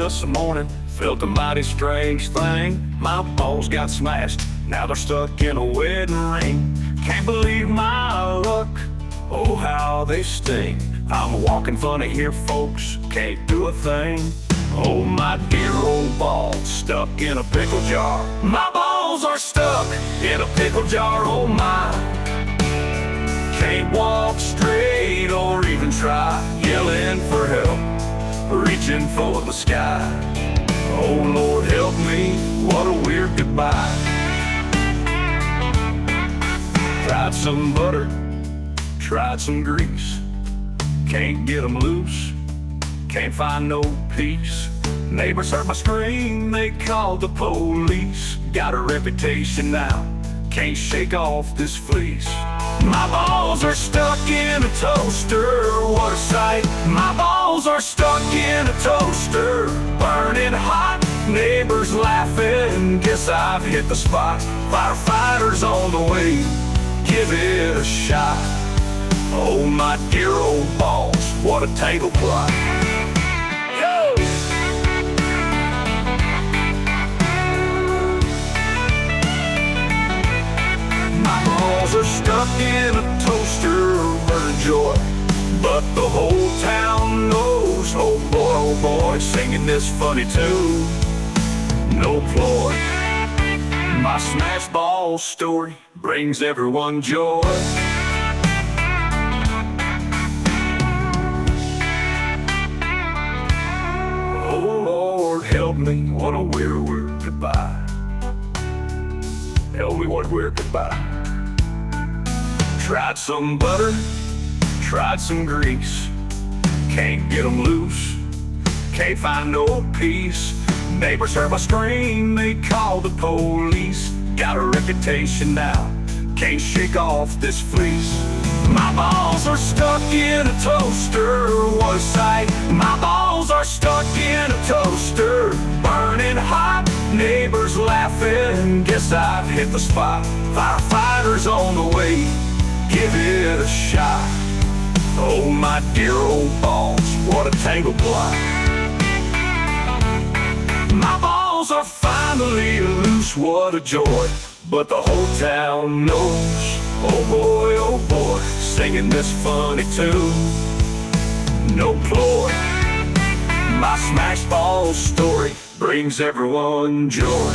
this morning, felt a mighty strange thing. My balls got smashed, now they're stuck in a wedding ring. Can't believe my luck, oh how they sting. I'm walking funny here folks, can't do a thing. Oh my dear old balls, stuck in a pickle jar. My balls are stuck in a pickle jar, oh my. Can't walk straight or even try, yelling for help, reaching for the sky. Oh Lord help me, what a weird goodbye. Tried some butter, tried some grease, can't get them loose, can't find no peace. Neighbors heard my scream, they called the police. Got a reputation now, can't shake off this fleece. My balls are stuck in a toaster, what a sight. My balls are stuck in a toaster, burning hot. Neighbors laughing, guess I've hit the spot. Firefighters on the way, give it a shot. Oh my dear old balls, what a tangled plot. Yo! My balls are stuck in a toaster, burning joy, but the whole town knows. Oh boy, singing this funny tune, no ploy. My smash ball story brings everyone joy. Oh Lord help me, what a weird goodbye. Help me, what a weird goodbye. Tried some butter, tried some grease, can't get them loose, can't find no peace. Neighbors heard my scream, they called the police. Got a reputation now, can't shake off this fleece. My balls are stuck in a toaster, what a sight. My balls are stuck in a toaster, burning hot. Neighbors laughing, guess I've hit the spot. Firefighters on the way, give it a shot. Oh my dear old balls, what a tangled plot. My balls are finally loose, what a joy, but the whole town knows. Oh boy, singing this funny tune, no ploy. My smash ball story brings everyone joy.